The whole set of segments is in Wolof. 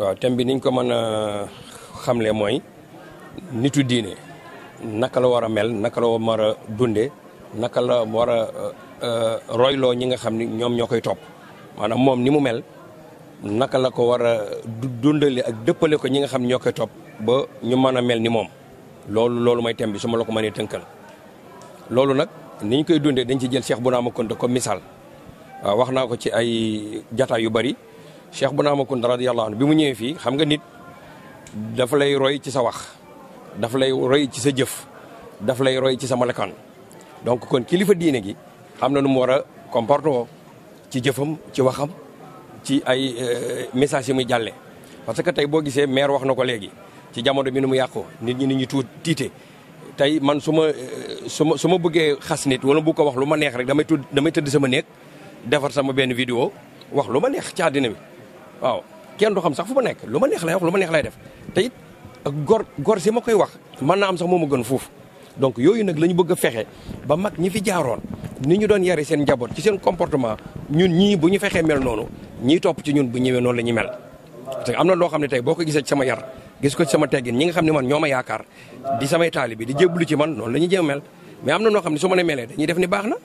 waaw thème bi niñ ko mën a xamle mooy nitu diine naka la war a mel naka la war a dunde naka la war a royloo ñi nga xam ni ñoom ñoo koy topp maanaam moom ni mu mel naka la ko war a dundale ak dëppale ko ñi nga xam ne ñoo koy topp ba ñu mën a mel ni moom loolu mooy thème bi su ma la ko mënee tënkal. loolu nag ni ñu koy dundee dañ ci jël Cheikh Bounama Kounta comme misaal waaw wax naa ko ci ay jataay yu bari Cheikh Bounama Kounta radiyallahu anhu bi mu ñëwee fii xam nga nit dafa lay roy ci sa wax dafa lay roy ci sa jëf dafa lay roy ci sa melokaan donc kon kilifa diine gi am na nu mu war a comporter woo ci jëfam ci waxam ci ay message yi muy jàlle parce que tey boo gisee maire wax na ko léegi ci jamono bi nu mu yàqoo nit ñi ñu tiite tey man su ma bëggee xas nit wala bu ko wax lu ma neex rek damay tëdd sama néeg defar sama benn vidéo wax lu ma neex ci àddina bi waaw kenn du xam sax fu ma nekk lu ma neex lay wax lu ma neex lay def te it ak gor si ma koy wax mën naa am sax moo ma gën foofu donc yooyu nag la ñu bëgg a fexe ba mag ñi fi jaaroon ni ñu doon yare seen njaboot ci seen comportement ñun ñii bu ñu fexee mel noonu ñii topp ci ñun bu ñëwee noonu la ñuy mel parce que am na loo xam ne tey boo ko gisee ci sama yar gis ko ci sama teggin ñi nga xam ne man ñoo ma yaakaar di samay taalibe di jébbalu ci man noonu la ñuy jéem mel mais am na noo xam ne su ma ne melee dañuy def ni baax na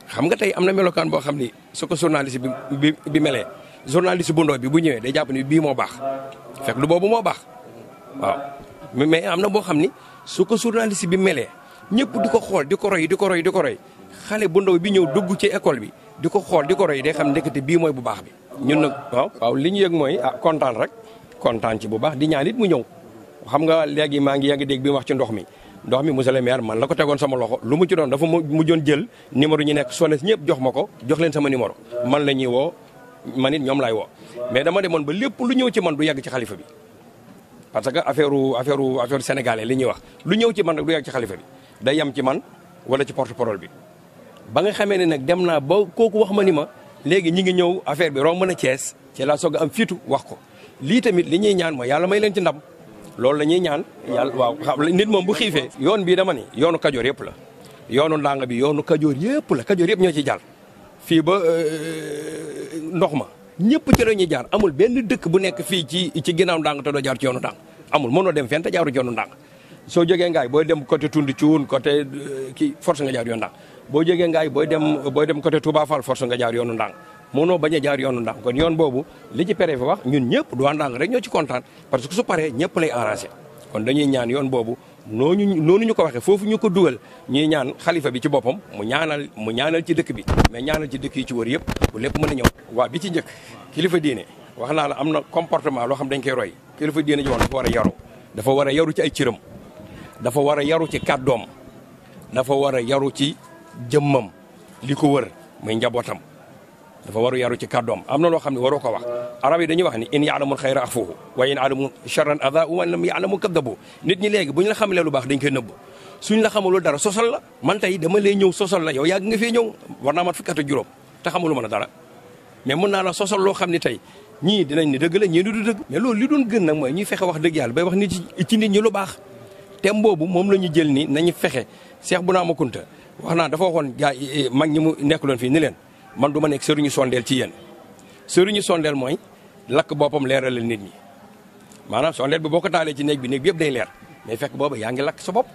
xam nga tey am na melokaan boo xam ni su ko journaliste bi melee journaliste bu ndaw bi bu ñëwee day jàpp ni bii moo baax fekk lu boobu moo baax waaw mais am na boo xam ni su ko journaliste bi melee ñëpp di ko xool di ko roy xale bu ndaw bi ñëw dugg ci école bi di ko xool di ko roy day xam ndekete bii mooy bu baax bi ñun nag waaw li ñu yëg mooy kontaan rek kontaan ci bu baax di ñaan it mu ñëw xam nga léegi maa ngi dégg bi mu wax ci ndox mi monsieur le maire man la ko tegoon sama loxo lu mu ci doon dafa mujjoon jël numéro ñu nekk SONES ñëpp jox ma ko jox leen sama numéro man la ñuy woo man it ñoom laay woo mais dama demoon ba lépp lu ñëw ci man du yàgg ci xalifa bi parce que affaire sénégalais li ñuy wax lu ñëw ci man rek du yàgg ci xalifa bi day yem ci man wala ci porte parole bi ba nga xamee ne nag dem naa ba kooku wax ma ni ma léegi ñi ngi ñëw affaire bi romb na Thiès ci laa soog a am fitu wax ko lii tamit li ñuy ñaan mooy yàlla may leen ci ndam loolu la ñuy ñaan yàlla waaw nit moom bu xiifee yoon bii dama ni yoonu kajoor yëpp la yoonu ndàng bi yoonu kajoor yëpp la kajoor yëpp ñoo ci jàll fii ba ndox ma ñëpp ci la ñuy jaar amul benn dëkk bu nekk fii ci ginnaaw ndàng te doo jaar ci yoonu ndàng amul mënoo dem fenn te jaaru ci yoonu ndàng soo jógee ngaay booy dem côté Tund Cuun côté kii force nga jaar yoonu ndàng boo jógee ngaay booy dem côté Touba Fall force nga jaar yoonu ndàng mënoo bañ a jaar yoonu ndàng kon yoon boobu li ci préfet wax ñun ñëpp du waa ndàng rek ñoo ci kontaan parce que su paree ñëpp lay arrangé kon dañuy ñaan yoon boobu noonu ñu ko waxee foofu ñu ko dugal ñuy ñaan xalifa bi ci boppam mu ñaanal ci dëkk bi mais ñaanal ci dëkk yi ci wër yëpp bu lépp mën a ñëw waaw bi ci njëkk kilifa diine wax naa la am na comportement loo xam dañ koy roy kilifa diine ji woon dafa war a yaru ci ay cëram dafa war a yaru ci kàddoom dafa war a yaru ci jëmmam li ko wër muy njabootam dafa waru yaru ci kàddoom am na loo xam ne waroo ko wax arab yi dañuy wax ni in ya'lamul xayra axfuhu wa in ya'lamu sharran adaahu wa in lam ya'lamu kaddabu nit ñi léegi bu ñu la xamalee lu baax dañ koy nëbb suñ la xamalul dara sosal la man tey dama lay ñëw sosal la yow yàgg nga fee ñëw war naa mat fukki at ak juróom te xamalu ma la dara mais mën naa la sosal loo xam ne tey ñii dinañ ni dëgg la ñii du dëgg mais loolu li doon gën nag mooy ñuy fexe wax dëgg yàlla bay wax nit ci nit ñi lu baax thème boobu moom la ñu jël ni nañu fexe Cheikh Bounama Kounta wax naa dafa waxoon gaa mag ñi mu nekkuloon fii ni leen man du ma nekk sëriñu sondeel ci yéen sëriñu sondeel mooy lakk boppam leeralal nit ñi maanaam sondeel bi boo ko taalee ci néeg bi yëpp day leer mais fekk booba yaa ngi lakk sa bopp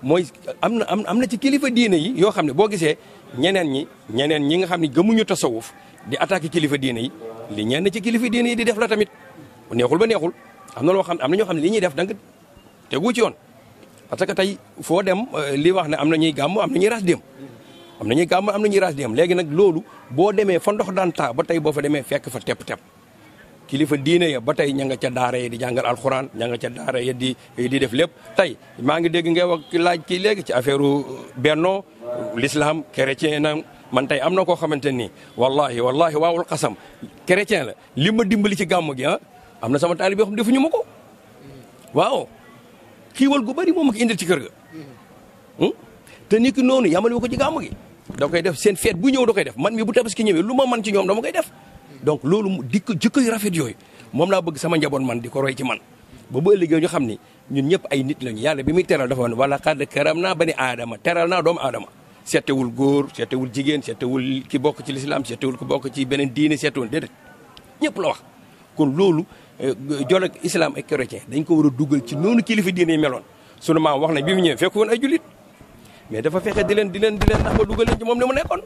mooy am na ci kilifa diine yi yoo xam ne boo gisee ñeneen ñi nga xam ne gëmuñu tasawuf di attaqué kilifa diine yi li ñenn ci kilifa diine yi di def la tamit neexul ba neexul am na ñoo xam ne li ñuy def danga tegu ci yoon parce que tey foo dem li wax ne am na ñuy gàmm am na ñuy ras dem am na ñuy gàmm am na ñuy ras dem léegi nag loolu boo demee fa ndox daan taa ba tey boo fa demee fekk fa tepp kilifa diine ya ba tey ña nga ca daara yi di jàngal alxuraan ña nga ca daara ya di def lépp tey maa ngi dégg ngay wax laaj kii léegi ci affaire benno l'islam chrétien na man tey am na koo xamante nii wallahi waawul xasam chrétien la li ma dimbali ci gàmm gi am na sama taalibe yoo xam defuñu ma ko waaw xiiwal gu bari moom ak indil ci kër ga te ni ki noonu yamale ko ci gàmm gi da koy def seen fête bu ñëw da koy def man mi bu tabaski ñëwee lu ma man ci ñoom dama koy def donc loolu jikko yu rafet yooyu moom laa bëgg sama njaboot man di ko roy ci man ba bu ëllëgee ñu xam ni ñun ñëpp ay nit lañu yàlla bi muy teral dafa woon wala qad karamnaa bani aadama teral naa doomu aadama seetewul góor seetewul jigéen seetewul ki bokk ci lislaam seetewul ki bokk ci beneen diine seetewul déedéet ñëpp la wax kon loolu jol ak islam ak chrétien dañ ko war a dugal ci noonu kilifa diine yi meloon sunu maam wax na bi mu ñëwee fekk woon ay jullit mais dafa fexe di leen ndax ba dugal leen ci moom li mu nekkoon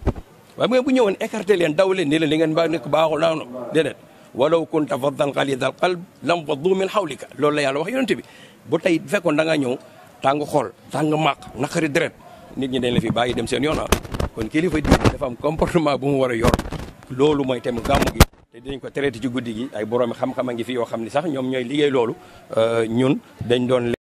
waaye bu ñëwoon écarté leen daw leen ni leen li ngeen ba nekk baaxul naanu déedéet walaw kunta faddan ghalidal qalb lam faddu min hawlika loolu la yàlla wax yonent bi bu tey fekkoon da ngaa ñëw tàng xool tàng màq naqari deret nit ñi dañ la fi bàyyi dem seen yoon kon kilifa diine dafa am comportement bu mu war a yor loolu mooy thème gàmmu gi te dinañ ko traité ci guddi gi ay borom xam-xam a ngi fi yoo xam ni sax ñoom ñooy liggéey loolu ñun dañ doon